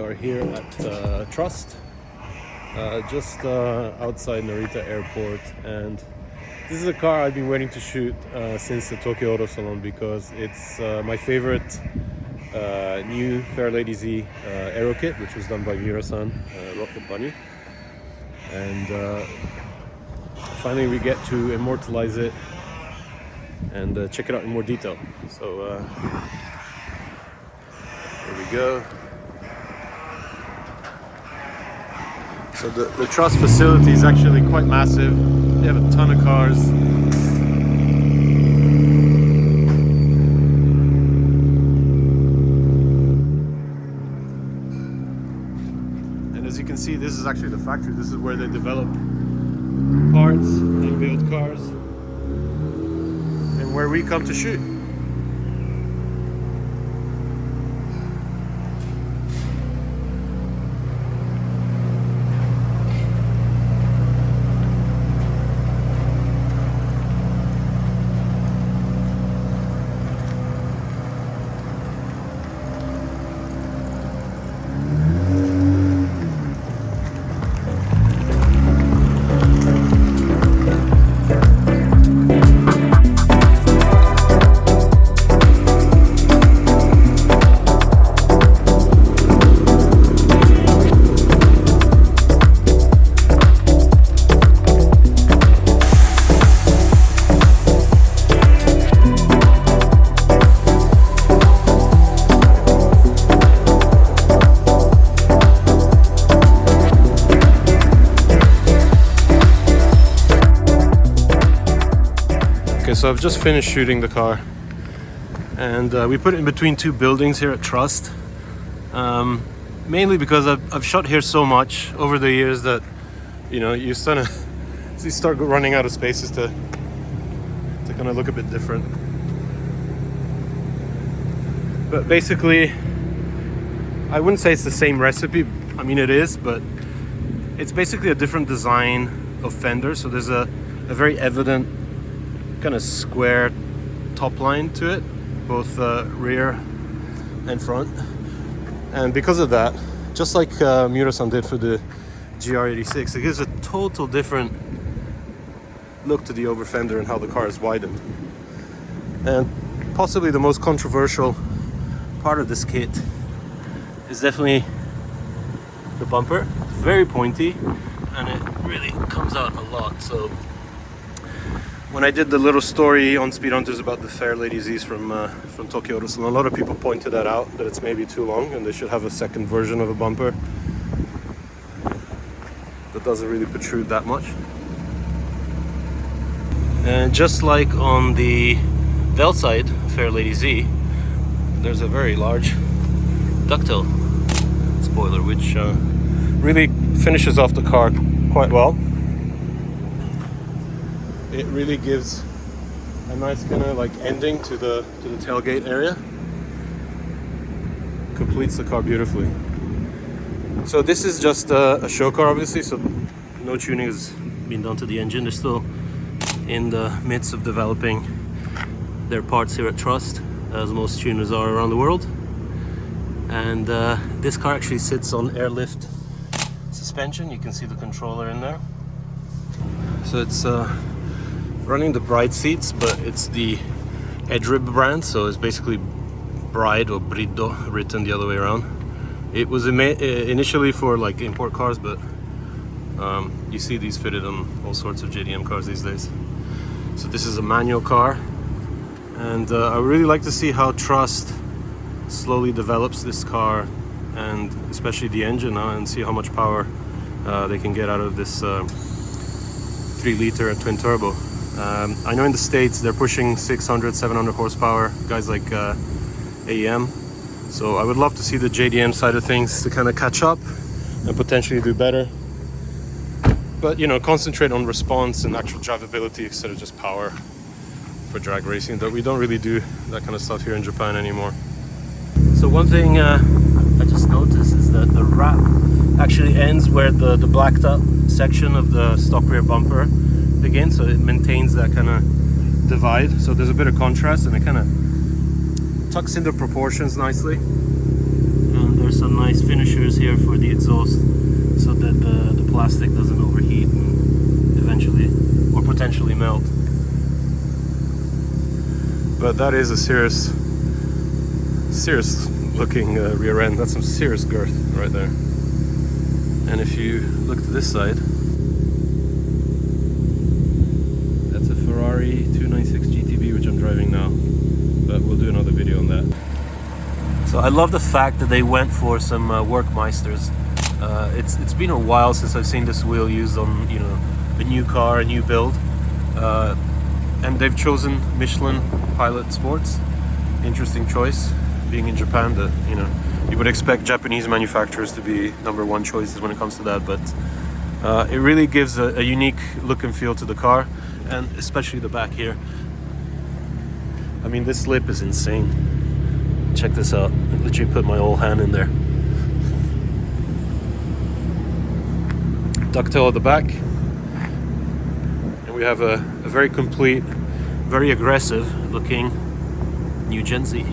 are here at Trust, just outside Narita Airport, and this is a car I've been waiting to shoot since the Tokyo Auto Salon because it's my favorite new Fairlady Z aero kit, which was done by Miura-san, Rocket Bunny, and finally we get to immortalize it and check it out in more detail. So here we go. So the Trust facility is actually quite massive. They have a ton of cars. And as you can see, this is actually the factory. This is where they develop parts and build cars, and where we come to shoot. So I've just finished shooting the car, and we put it in between two buildings here at Trust, mainly because I've shot here so much over the years that, you know, you start running out of spaces to kind of look a bit different. But basically, I wouldn't say it's the same recipe. I mean, it is, but it's basically a different design of fender. So there's a very evident kind of square top line to it, both rear and front, and because of that, just like Miura-san did for the GR86, it gives a total different look to the over fender and how the car is widened. And possibly the most controversial part of this kit is definitely the bumper. It's very pointy and it really comes out a lot. So when I did the little story on Speed Hunters about the Fairlady Z's from Tokyo Auto Salon, a lot of people pointed that out, that it's maybe too long and they should have a second version of a bumper that doesn't really protrude that much. And just like on the Velside Fairlady Z, there's a very large ducktail spoiler, which really finishes off the car quite well. It really gives a nice kind of like ending to the tailgate area. Completes the car beautifully. So this is just a show car, obviously, so no tuning has been done to the engine. They're still in the midst of developing their parts here at Trust, as most tuners are around the world. And this car actually sits on airlift suspension. You can see the controller in there. So it's running the Bride seats, but it's the Edrib brand, so it's basically Bride or Brido written the other way around. It was initially for like import cars, but you see these fitted on all sorts of JDM cars these days. So this is a manual car, and I would really like to see how Trust slowly develops this car, and especially the engine, and see how much power they can get out of this 3-liter twin turbo. I know in the States they're pushing 600, 700 horsepower, guys like AEM. So I would love to see the JDM side of things to kind of catch up and potentially do better. But, you know, concentrate on response and actual drivability instead of just power for drag racing. But we don't really do that kind of stuff here in Japan anymore. So one thing I just noticed is that the wrap actually ends where the blacked up section of the stock rear bumper begins, so it maintains that kind of divide. So there's a bit of contrast and it kind of tucks into proportions nicely. And there's some nice finishers here there for the exhaust so that the plastic doesn't overheat and eventually or potentially melt. But that is a serious looking rear end. That's some serious girth right there. And if you look to this side, that's a Ferrari 296 GTB, which I'm driving now, but we'll do another video on that. So I love the fact that they went for some Workmeisters. It's been a while since I've seen this wheel used on, you know, a new car, a new build, and they've chosen Michelin Pilot Sports. Interesting choice, being in Japan. That, you know, you would expect Japanese manufacturers to be #1 choices when it comes to that, but it really gives a unique look and feel to the car, and especially the back here. I mean, this lip is insane. Check this out. I literally put my whole hand in there. Ducktail at the back, and we have a very complete, very aggressive looking new Gen Z.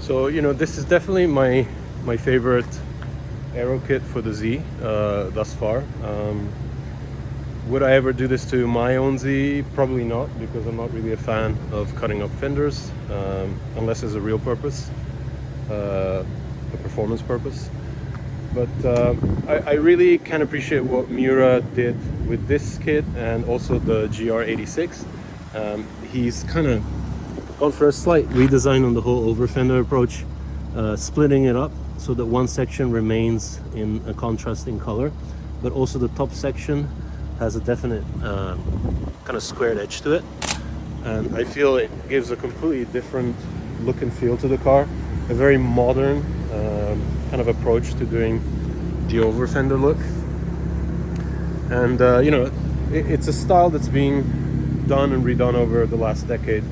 So, you know, this is definitely my favorite aero kit for the Z thus far. Would I ever do this to my own Z? Probably not, because I'm not really a fan of cutting up fenders, unless there's a real purpose, a performance purpose. But I really can appreciate what Miura did with this kit and also the GR86. He's kind of gone for a slight redesign on the whole over fender approach, splitting it up so that one section remains in a contrasting color, but also the top section has a definite kind of squared edge to it, and I feel it gives a completely different look and feel to the car, a very modern kind of approach to doing the over fender look. And you know, it's a style that's being done and redone over the last decade,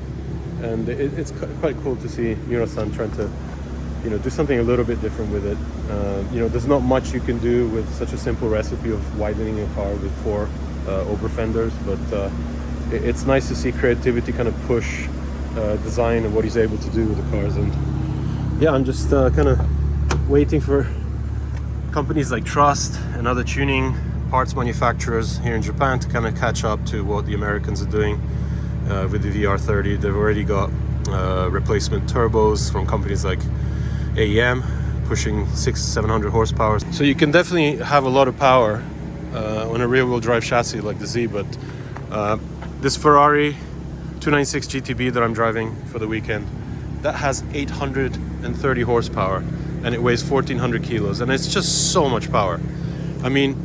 and it's quite cool to see Miura-san trying to, you know, do something a little bit different with it. You know, there's not much you can do with such a simple recipe of widening a car with 4 over fenders, but it's nice to see creativity kind of push design and what he's able to do with the cars. And yeah, I'm just kind of waiting for companies like Trust and other tuning parts manufacturers here in Japan to kind of catch up to what the Americans are doing with the VR30. They've already got replacement turbos from companies like AEM pushing 600-700 horsepower. So you can definitely have a lot of power on a rear-wheel drive chassis like the Z, but this Ferrari 296 GTB that I'm driving for the weekend, that has 830 horsepower and it weighs 1,400 kilos, and it's just so much power. I mean,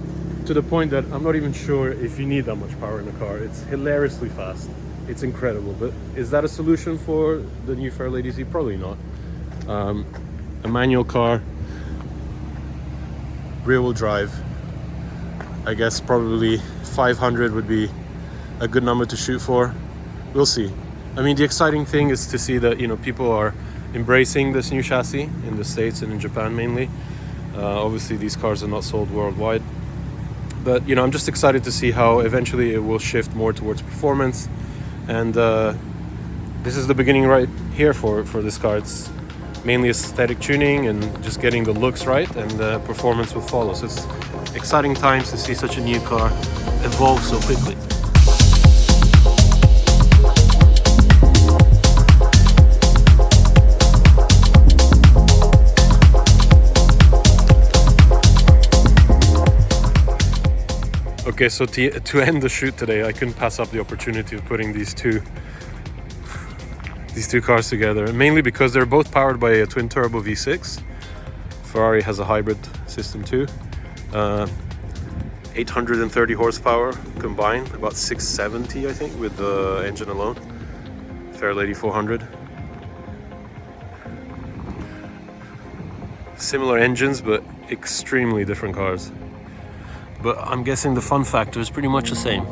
to the point that I'm not even sure if you need that much power in a car. It's hilariously fast. It's incredible, but is that a solution for the new Fairlady Z? Probably not. A manual car, rear-wheel drive, I guess probably 500 would be a good number to shoot for. We'll see. I mean, the exciting thing is to see that, you know, people are embracing this new chassis in the States and in Japan mainly. Obviously these cars are not sold worldwide, but you know, I'm just excited to see how eventually it will shift more towards performance, and this is the beginning right here for this car. It's mainly aesthetic tuning and just getting the looks right, and performance will follow. So it's exciting times to see such a new car evolve so quickly. Okay, so to end the shoot today, I couldn't pass up the opportunity of putting these two cars together, mainly because they're both powered by a twin turbo V6. Ferrari has a hybrid system too. 830 horsepower combined, about 670 I think with the engine alone. Fairlady 400. Similar engines, but extremely different cars. But I'm guessing the fun factor is pretty much the same.